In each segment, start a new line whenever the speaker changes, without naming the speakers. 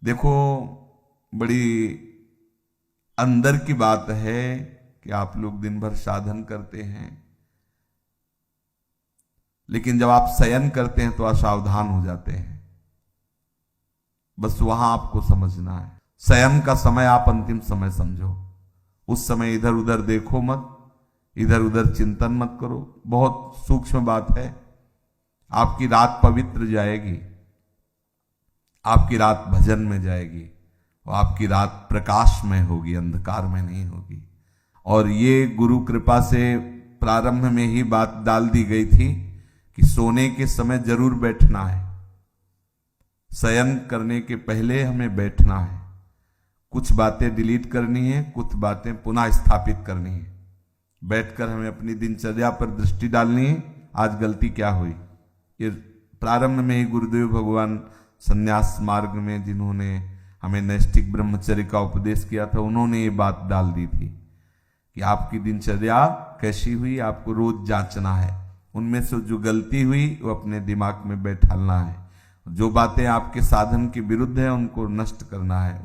देखो, बड़ी अंदर की बात है कि आप लोग दिन भर साधन करते हैं, लेकिन जब आप शयन करते हैं तो असावधान हो जाते हैं। बस वहां आपको समझना है, शयन का समय आप अंतिम समय समझो। उस समय इधर उधर देखो मत, इधर उधर चिंतन मत करो। बहुत सूक्ष्म बात है। आपकी रात पवित्र जाएगी, आपकी रात भजन में जाएगी, और आपकी रात प्रकाश में होगी, अंधकार में नहीं होगी। और ये गुरु कृपा से प्रारंभ में ही बात डाल दी गई थी कि सोने के समय जरूर बैठना है, शयन करने के पहले हमें बैठना है। कुछ बातें डिलीट करनी है, कुछ बातें पुनः स्थापित करनी है। बैठकर हमें अपनी दिनचर्या पर दृष्टि डालनी है। आज गलती क्या हुई, ये प्रारंभ में ही गुरुदेव भगवान संन्यास मार्ग में जिन्होंने हमें नैष्ठिक ब्रह्मचर्य का उपदेश किया था, उन्होंने ये बात डाल दी थी कि आपकी दिनचर्या कैसी हुई, आपको रोज जांचना है। उनमें से जो गलती हुई वो अपने दिमाग में बैठालना है। जो बातें आपके साधन के विरुद्ध है उनको नष्ट करना है।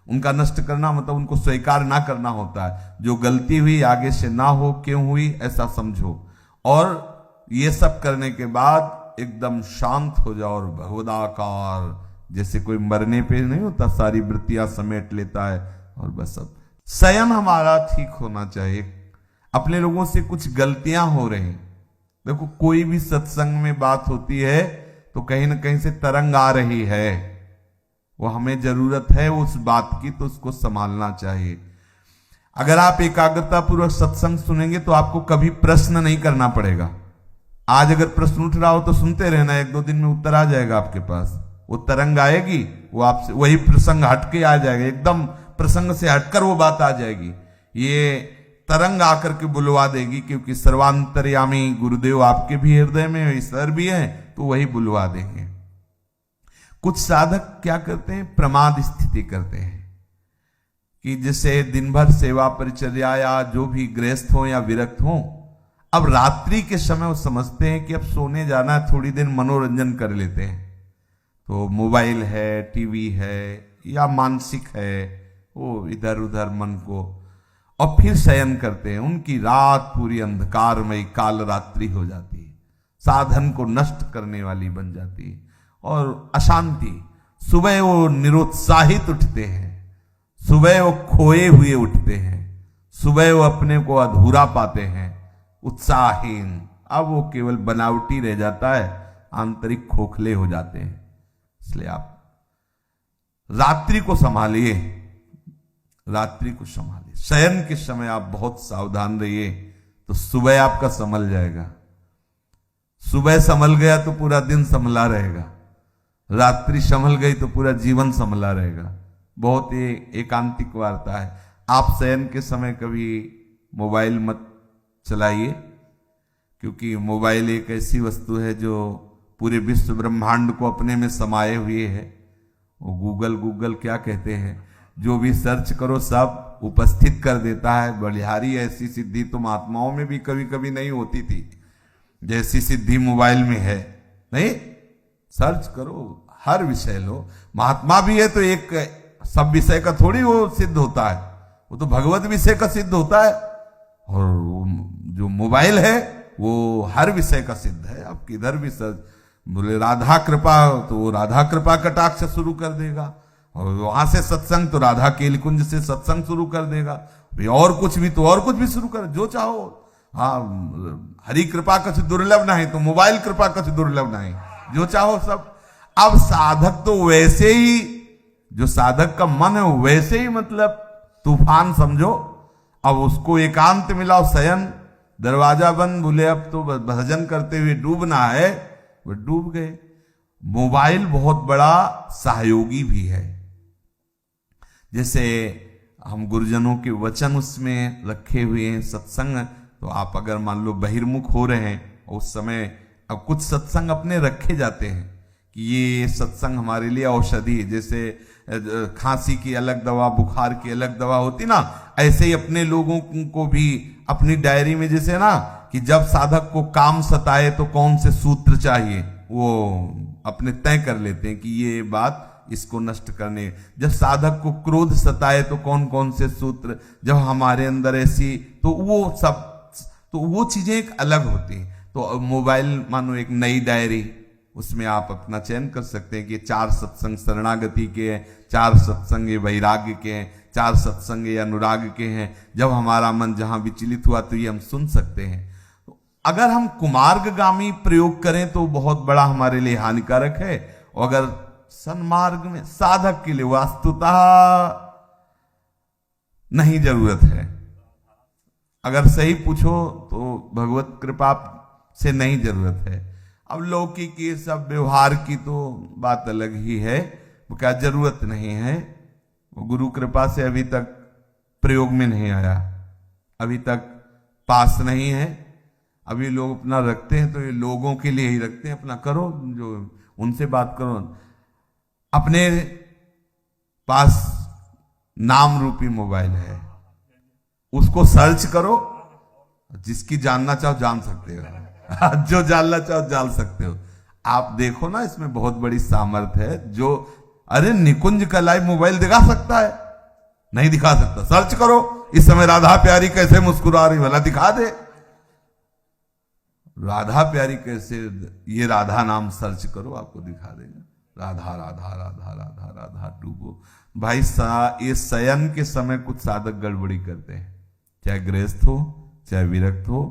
उनका नष्ट करना मतलब उनको स्वीकार ना करना होता है। जो गलती हुई आगे से ना हो, क्यों हुई ऐसा समझो, और ये सब करने के बाद एकदम शांत हो जाओ और भगवदाकार, जैसे कोई मरने पे नहीं होता, सारी वृत्तियां समेट लेता है और बस अब शयन हमारा ठीक होना चाहिए। अपने लोगों से कुछ गलतियां हो रही, देखो कोई भी सत्संग में बात होती है तो कहीं ना कहीं से तरंग आ रही है, वो हमें जरूरत है उस बात की, तो उसको संभालना चाहिए। अगर आप एकाग्रता पूर्वक सत्संग सुनेंगे तो आपको कभी प्रश्न नहीं करना पड़ेगा। आज अगर प्रश्न उठ रहा हो तो सुनते रहना, एक दो दिन में उत्तर आ जाएगा आपके पास। वो तरंग आएगी, वो आपसे वही प्रसंग हटके आ जाएगा, एकदम प्रसंग से हटकर वो बात आ जाएगी। ये तरंग आकर के बुलवा देगी, क्योंकि सर्वांतर्यामी गुरुदेव आपके भी हृदय में ईश्वर भी है, तो वही बुलवा देंगे। कुछ साधक क्या करते हैं, प्रमाद स्थिति करते हैं कि जैसे दिन भर सेवा परिचर्या या जो भी गृहस्थ हो या विरक्त हो, अब रात्रि के समय वो समझते हैं कि अब सोने जाना है, थोड़ी देर मनोरंजन कर लेते हैं। तो मोबाइल है, टीवी है या मानसिक है, वो इधर उधर मन को, और फिर शयन करते हैं। उनकी रात पूरी अंधकारमय काल रात्रि हो जाती है, साधन को नष्ट करने वाली बन जाती है और अशांति। सुबह वो निरुत्साहित उठते हैं, सुबह वो खोए हुए उठते हैं, सुबह वो अपने को अधूरा पाते हैं, उत्साहहीन। अब वो केवल बनावटी रह जाता है, आंतरिक खोखले हो जाते हैं। इसलिए आप रात्रि को संभालिए, रात्रि को संभालिए। शयन के समय आप बहुत सावधान रहिए, तो सुबह आपका संभल जाएगा। सुबह संभल गया तो पूरा दिन संभला रहेगा, रात्रि संभल गई तो पूरा जीवन संभला रहेगा। बहुत ही एकांतिक वार्ता है। आप शयन के समय कभी मोबाइल मत चलाइए, क्योंकि मोबाइल एक ऐसी वस्तु है जो पूरे विश्व ब्रह्मांड को अपने में समाये हुए है। वो गूगल क्या कहते हैं, जो भी सर्च करो सब उपस्थित कर देता है। बलिहारी ऐसी सिद्धि तो महात्माओं में भी कभी कभी नहीं होती थी, जैसी सिद्धि मोबाइल में है। नहीं, सर्च करो, हर विषय लो। महात्मा भी है तो एक सब विषय का थोड़ी वो सिद्ध होता है, वो तो भगवत विषय का सिद्ध होता है। और जो मोबाइल है वो हर विषय का सिद्ध है। आप किधर भी सर्च, बोले राधा कृपा, तो वो राधा कृपा कटाक्ष शुरू कर देगा, और वहां से सत्संग तो राधा केल कुंज से सत्संग शुरू कर देगा। और कुछ भी तो और कुछ भी शुरू कर, जो चाहो। हाँ, हरि कृपा कछ दुर्लभ नहीं, तो मोबाइल कृपा कछ दुर्लभ नहीं, जो चाहो सब। अब साधक तो वैसे ही, जो साधक का मन है वैसे ही मतलब तूफान समझो। अब उसको एकांत मिलाओ, शयन, दरवाजा बंद, बोले अब तो भजन करते हुए डूबना है, वो डूब गए। मोबाइल बहुत बड़ा सहयोगी भी है। जैसे हम गुरुजनों के वचन उसमें रखे हुए हैं, सत्संग, तो आप अगर मान लो बहिर्मुख हो रहे हैं उस समय, अब कुछ सत्संग अपने रखे जाते हैं कि ये सत्संग हमारे लिए औषधि, जैसे खांसी की अलग दवा, बुखार की अलग दवा होती ना, ऐसे ही अपने लोगों को भी अपनी डायरी में, जैसे ना कि जब साधक को काम सताए तो कौन से सूत्र चाहिए, वो अपने तय कर लेते हैं कि ये बात इसको नष्ट करने। जब साधक को क्रोध सताए तो कौन कौन से सूत्र, जब हमारे अंदर ऐसी, तो वो चीजें एक अलग होती हैं। तो मोबाइल मानो एक नई डायरी, उसमें आप अपना चयन कर सकते हैं कि 4 सत्संग शरणागति के हैं, 4 सत्संग ये वैराग्य के हैं, 4 सत्संग ये अनुराग के हैं। जब हमारा मन जहां विचलित हुआ तो ये हम सुन सकते हैं। तो अगर हम कुमार्गगामी प्रयोग करें तो बहुत बड़ा हमारे लिए हानिकारक है, और अगर सन्मार्ग में साधक के लिए वास्तुतः नहीं जरूरत है। अगर सही पूछो तो भगवत कृपा से नहीं जरूरत है। अब लौकिक ये सब व्यवहार की तो बात अलग ही है, वो क्या जरूरत नहीं है। वो गुरु कृपा से अभी तक प्रयोग में नहीं आया, अभी तक पास नहीं है। अभी लोग अपना रखते हैं तो ये लोगों के लिए ही रखते हैं, अपना करो, जो उनसे बात करो। अपने पास नाम रूपी मोबाइल है, उसको सर्च करो, जिसकी जानना चाहो जान सकते हो, जो जानना चाहो जान सकते हो। आप देखो ना, इसमें बहुत बड़ी सामर्थ्य है। जो अरे निकुंज का लाइव मोबाइल दिखा सकता है? नहीं दिखा सकता। सर्च करो इस समय राधा प्यारी कैसे मुस्कुरा रही, भला दिखा दे। राधा प्यारी कैसे, ये राधा नाम सर्च करो, आपको दिखा देगा। राधा राधा राधा राधा राधा डूबो। भाई ये शयन के समय कुछ साधक गड़बड़ी करते हैं, चाहे गृहस्थ हो चाहे विरक्त हो।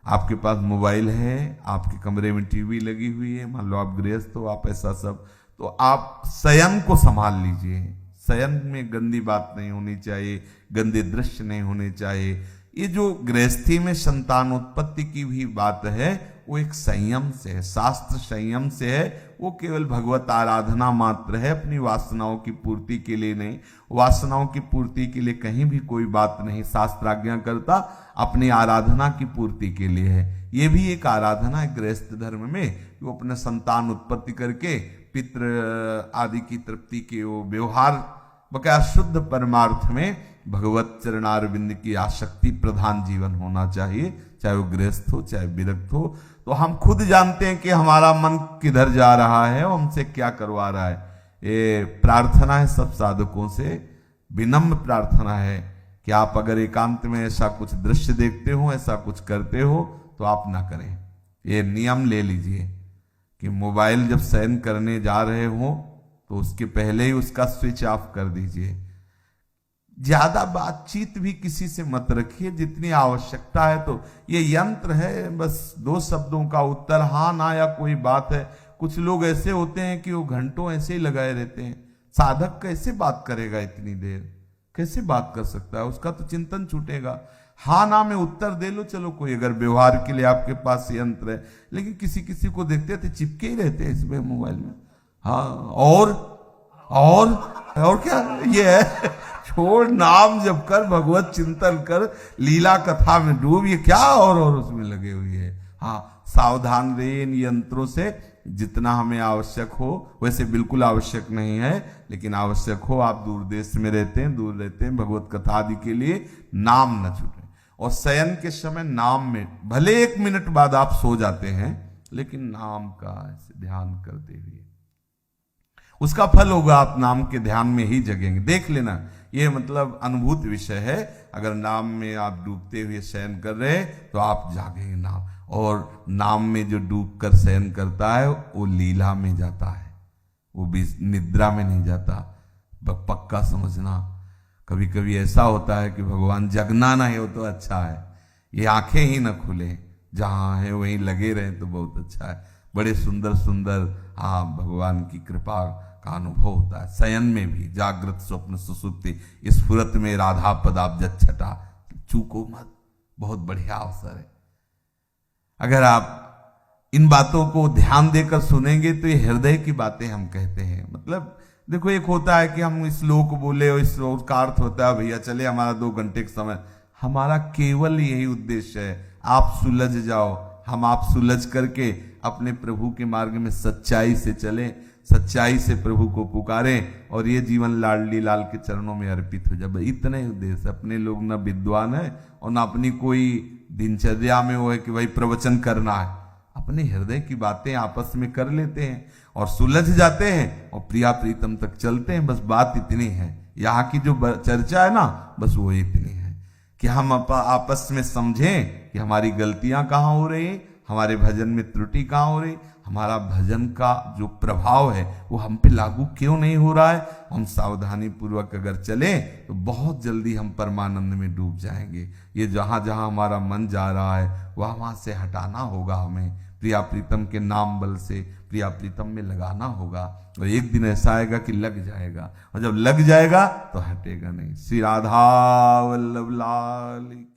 आपके पास मोबाइल है, आपके कमरे में टीवी लगी हुई है, मान लो आप गृहस्थ हो, आप ऐसा सब, तो आप शयन को संभाल लीजिए। शयन में गंदी बात नहीं होनी चाहिए, गंदे दृश्य नहीं होने चाहिए। ये जो गृहस्थी में संतानोत्पत्ति की भी बात है, वो एक संयम से है, शास्त्र संयम से है। वो केवल भगवत आराधना मात्र है, अपनी वासनाओं की पूर्ति के लिए नहीं। वासनाओं की पूर्ति के लिए कहीं भी कोई बात नहीं शास्त्र आज्ञा करता, अपनी आराधना की पूर्ति के लिए है। ये भी एक आराधना है गृहस्थ धर्म में, वो अपने संतान उत्पत्ति करके पितृ आदि की तृप्ति के वो व्यवहार बकाया शुद्ध परमार्थ में भगवत चरणारविंद की आसक्ति प्रधान जीवन होना चाहिए, चाहे वो गृहस्थ हो चाहे विरक्त हो। तो हम खुद जानते हैं कि हमारा मन किधर जा रहा है और हमसे क्या करवा रहा है। ये प्रार्थना है सब साधकों से, विनम्र प्रार्थना है कि आप अगर एकांत में ऐसा कुछ दृश्य देखते हो, ऐसा कुछ करते हो, तो आप ना करें। ये नियम ले लीजिए कि मोबाइल जब शयन करने जा रहे हो तो उसके पहले ही उसका स्विच ऑफ कर दीजिए। ज्यादा बातचीत भी किसी से मत रखिए, जितनी आवश्यकता है। तो ये यंत्र है, बस 2 शब्दों का उत्तर हाँ ना या कोई बात है। कुछ लोग ऐसे होते हैं कि वो घंटों ऐसे ही लगाए रहते हैं। साधक कैसे बात करेगा इतनी देर, कैसे बात कर सकता है? उसका तो चिंतन छूटेगा। हाँ ना में उत्तर दे लो, चलो कोई अगर व्यवहार के लिए आपके पास यंत्र है। लेकिन किसी किसी को देखते थे चिपके ही रहते हैं इसमें मोबाइल में। हाँ और क्या ये है? छोड़, नाम जप कर, भगवत चिंतन कर, लीला कथा में डूब। ये क्या और उसमें लगे हुए है। हाँ, सावधान रहिए इन यंत्रों से, जितना हमें आवश्यक हो। वैसे बिल्कुल आवश्यक नहीं है, लेकिन आवश्यक हो। आप दूर देश में रहते हैं, दूर रहते हैं, भगवत कथा आदि के लिए नाम न छूटे। और शयन के समय नाम में भले 1 मिनट बाद आप सो जाते हैं, लेकिन नाम का ऐसे ध्यान करते हुए उसका फल होगा। आप नाम के ध्यान में ही जगेंगे। देख लेना, ये मतलब अनुभूत विषय है। अगर नाम में आप डूबते हुए शयन कर रहे हैं तो आप जागेंगे नाम। और नाम में जो डूब कर शयन करता है वो लीला में जाता है, वो भी निद्रा में नहीं जाता। पक्का समझना। कभी कभी ऐसा होता है कि भगवान जगना ना हो तो अच्छा है, ये आंखें ही ना खुले, जहां है वहीं लगे रहे तो बहुत अच्छा है। बड़े सुंदर सुंदर भगवान की कृपा का अनुभव होता है। शयन में भी जागृत स्वप्न सुसुप्ति स्फुरत में राधा पदाब्ज छटा, चूको मत, बहुत बढ़िया अवसर है। अगर आप इन बातों को ध्यान देकर सुनेंगे तो ये हृदय की बातें हम कहते हैं। मतलब देखो, एक होता है कि हम श्लोक बोले और इस श्लोक का अर्थ होता है भैया चले हमारा 2 घंटे का समय। हमारा केवल यही उद्देश्य है, आप सुलझ जाओ, हम आप सुलझ करके अपने प्रभु के मार्ग में सच्चाई से चलें, सच्चाई से प्रभु को पुकारें और ये जीवन लाडली लाल के चरणों में अर्पित हो जाए। इतने उद्देश्य। अपने लोग ना विद्वान है और ना अपनी कोई दिनचर्या में वो है कि भाई प्रवचन करना है। अपने हृदय की बातें आपस में कर लेते हैं और सुलझ जाते हैं और प्रिया प्रीतम तक चलते हैं। बस बात इतनी है, यहाँ की जो चर्चा है ना, बस वो इतनी है कि हम आपस में समझें कि हमारी गलतियां कहाँ हो रही, हमारे भजन में त्रुटि कहाँ हो रही, हमारा भजन का जो प्रभाव है वो हम पे लागू क्यों नहीं हो रहा है। हम सावधानी पूर्वक अगर चले तो बहुत जल्दी हम परमानंद में डूब जाएंगे। ये जहां जहां हमारा मन जा रहा है वह वहां से हटाना होगा, हमें प्रिया प्रीतम के नाम बल से प्रिया प्रीतम में लगाना होगा। और एक दिन ऐसा आएगा कि लग जाएगा, और जब लग जाएगा तो हटेगा नहीं। श्री राधा वल्लभ लाल।